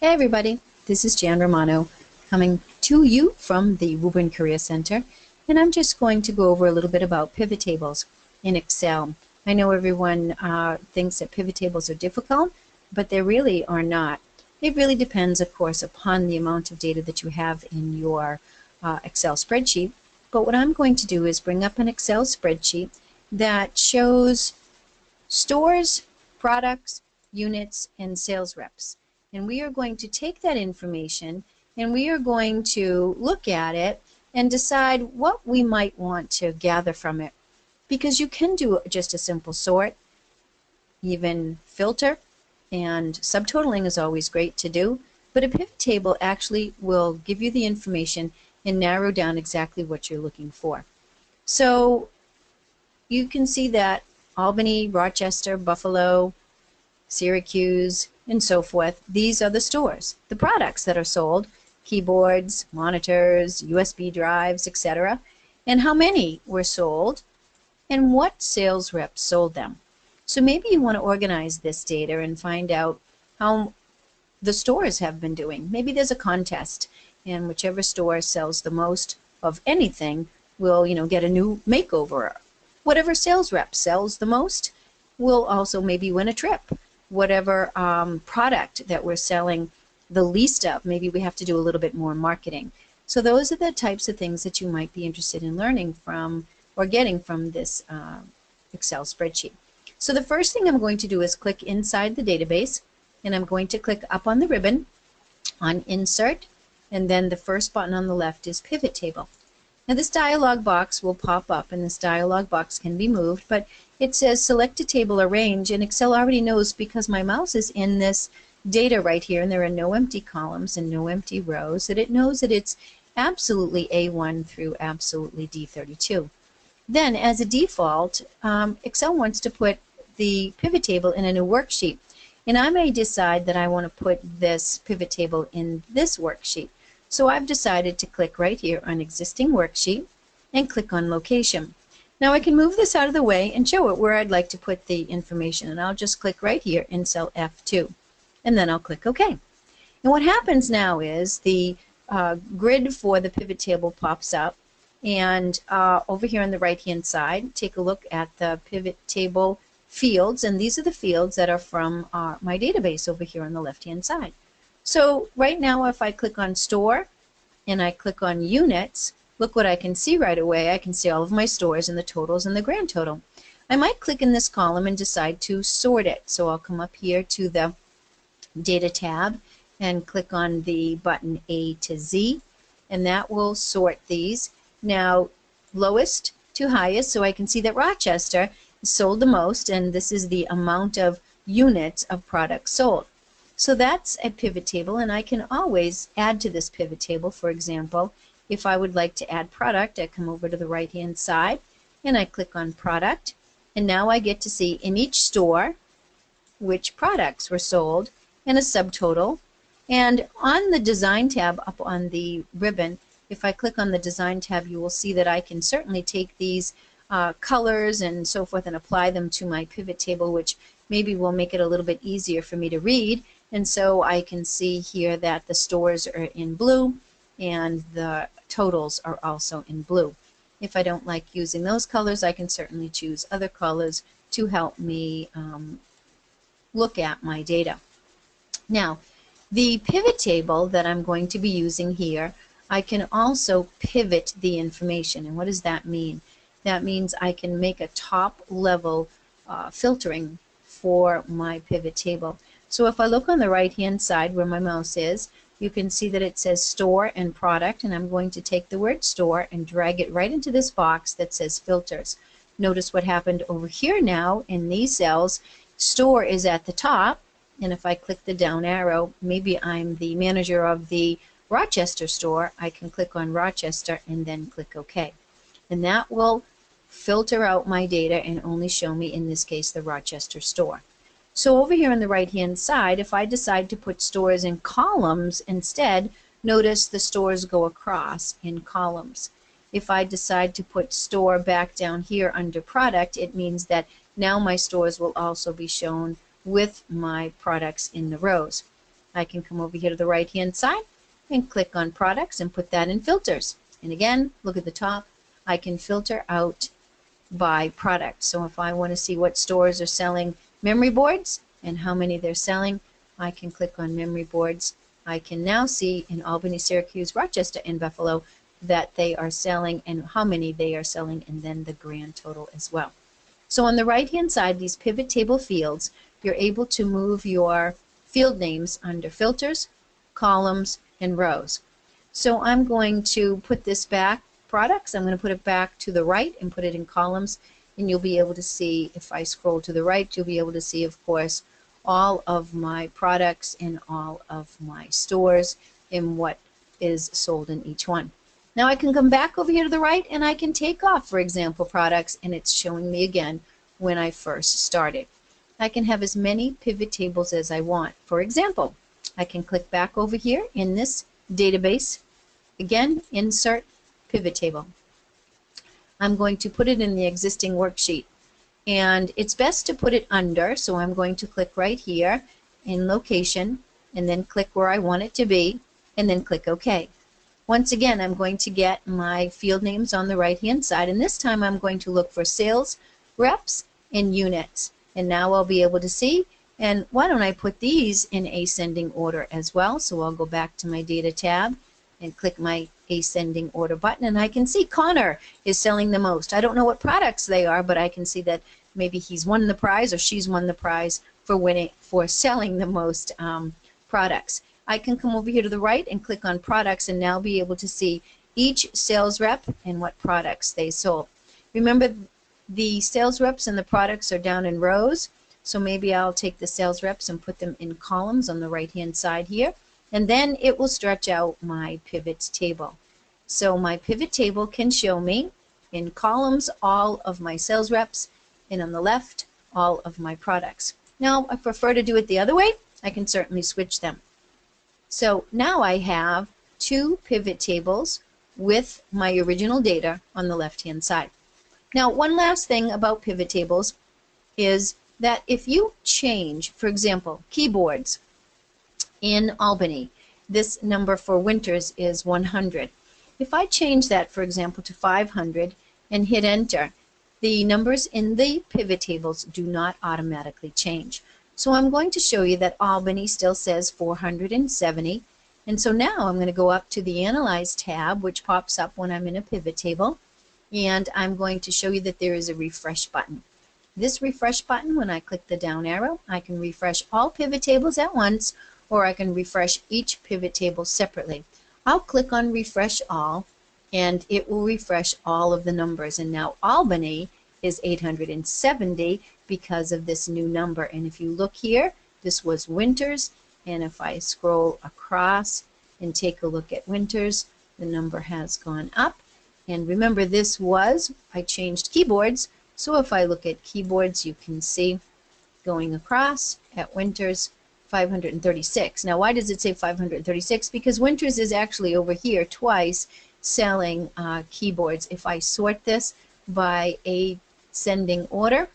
Hey everybody, this is Jan Romano coming to you from the Woburn Career Center, and I'm just going to go over a little bit about pivot tables in Excel. I know everyone thinks that pivot tables are difficult, but they really are not. It really depends, of course, upon the amount of data that you have in your Excel spreadsheet. But what I'm going to do is bring up an Excel spreadsheet that shows stores, products, units, and sales reps. And we are going to take that information and we are going to look at it and decide what we might want to gather from it. Because you can do just a simple sort, even filter, and subtotaling is always great to do, but a pivot table actually will give you the information and narrow down exactly what you're looking for. So you can see that Albany, Rochester, Buffalo, Syracuse, and so forth, these are the stores. The products that are sold, keyboards, monitors, USB drives, etc., and how many were sold, and what sales reps sold them. So maybe you want to organize this data and find out how the stores have been doing. Maybe there's a contest, and whichever store sells the most of anything will, get a new makeover. Whatever sales rep sells the most will also maybe win a trip. Whatever product that we're selling the least of, maybe we have to do a little bit more marketing. So those are the types of things that you might be interested in learning from or getting from this Excel spreadsheet. So the first thing I'm going to do is click inside the database, and I'm going to click up on the ribbon on Insert, and then the first button on the left is Pivot Table. Now this dialog box will pop up, and this dialog box can be moved, but it says select a table or range, and Excel already knows because my mouse is in this data right here and there are no empty columns and no empty rows, that it knows that it's absolutely A1 through absolutely D32. Then as a default, Excel wants to put the pivot table in a new worksheet, and I may decide that I want to put this pivot table in this worksheet. So I've decided to click right here on Existing Worksheet and click on Location. Now I can move this out of the way and show it where I'd like to put the information, and I'll just click right here in cell F2, and then I'll click OK. And what happens now is the grid for the pivot table pops up, and over here on the right hand side, take a look at the pivot table fields, and these are the fields that are from my database over here on the left hand side. So right now if I click on Store and I click on Units, look what I can see right away. I can see all of my stores and the totals and the grand total. I might click in this column and decide to sort it. So I'll come up here to the Data tab and click on the button A to Z, and that will sort these. Now lowest to highest, so I can see that Rochester sold the most, and this is the amount of units of products sold. So that's a pivot table, and I can always add to this pivot table. For example, if I would like to add product, I come over to the right hand side and I click on product, and now I get to see in each store which products were sold and a subtotal. And on the design tab up on the ribbon, if I click on the design tab, you will see that I can certainly take these colors and so forth and apply them to my pivot table, which maybe will make it a little bit easier for me to read. And so I can see here that the stores are in blue and the totals are also in blue. If I don't like using those colors, I can certainly choose other colors to help me look at my data. Now, the pivot table that I'm going to be using here, I can also pivot the information. And what does that mean? That means I can make a top level filtering for my pivot table. So if I look on the right hand side where my mouse is, you can see that it says store and product, and I'm going to take the word store and drag it right into this box that says filters. Notice what happened over here now in these cells. Store is at the top, and if I click the down arrow, maybe I'm the manager of the Rochester store, I can click on Rochester and then click OK. And that will filter out my data and only show me, in this case, the Rochester store. So over here on the right hand side, if I decide to put stores in columns instead, notice the stores go across in columns. If I decide to put store back down here under product, it means that now my stores will also be shown with my products in the rows. I can come over here to the right hand side and click on products and put that in filters. And again, look at the top. I can filter out by product. So if I want to see what stores are selling memory boards and how many they're selling, I can click on memory boards. I can now see in Albany, Syracuse, Rochester, and Buffalo that they are selling and how many they are selling, and then the grand total as well. So on the right hand side, these pivot table fields, you're able to move your field names under filters, columns, and rows. So I'm going to put this back, products, I'm going to put it back to the right and put it in columns, and you'll be able to see, if I scroll to the right, you'll be able to see, of course, all of my products and all of my stores and what is sold in each one. Now I can come back over here to the right and I can take off, for example, products, and it's showing me again when I first started. I can have as many pivot tables as I want. For example, I can click back over here in this database. Again, insert pivot table. I'm going to put it in the existing worksheet. And it's best to put it under, so I'm going to click right here in location and then click where I want it to be and then click OK. Once again, I'm going to get my field names on the right hand side, and this time I'm going to look for sales reps and units. And now I'll be able to see, and why don't I put these in ascending order as well. So I'll go back to my data tab and click my ascending order button, and I can see Connor is selling the most. I don't know what products they are, but I can see that maybe he's won the prize or she's won the prize for selling the most products. I can come over here to the right and click on products and now be able to see each sales rep and what products they sold. Remember, the sales reps and the products are down in rows, so maybe I'll take the sales reps and put them in columns on the right hand side here, and then it will stretch out my pivot table. So my pivot table can show me in columns all of my sales reps, and on the left all of my products. Now I prefer to do it the other way. I can certainly switch them. So now I have two pivot tables with my original data on the left hand side. Now one last thing about pivot tables is that if you change, for example, keyboards in Albany, this number for Winters is 100. If I change that, for example, to 500 and hit enter, the numbers in the pivot tables do not automatically change. So I'm going to show you that Albany still says 470, and so now I'm going to go up to the Analyze tab, which pops up when I'm in a pivot table, and I'm going to show you that there is a refresh button. This refresh button, when I click the down arrow, I can refresh all pivot tables at once, or I can refresh each pivot table separately. I'll click on refresh all, and it will refresh all of the numbers, and now Albany is 870 because of this new number. And if you look here, this was Winters, and if I scroll across and take a look at Winters, the number has gone up. And remember, this was, I changed keyboards, so if I look at keyboards, you can see going across at Winters 536. Now why does it say 536? Because Winters is actually over here twice selling keyboards. If I sort this by ascending order,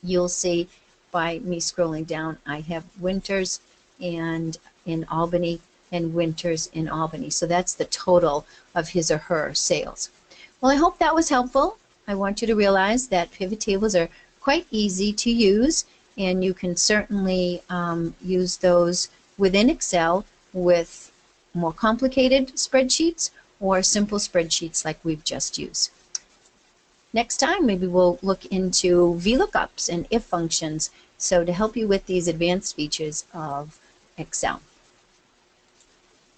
you'll see by me scrolling down I have Winters and in Albany and Winters in Albany. So that's the total of his or her sales. Well, I hope that was helpful. I want you to realize that pivot tables are quite easy to use, and you can certainly use those within Excel with more complicated spreadsheets or simple spreadsheets like we've just used. Next time, maybe we'll look into VLOOKUPs and if functions, so to help you with these advanced features of Excel.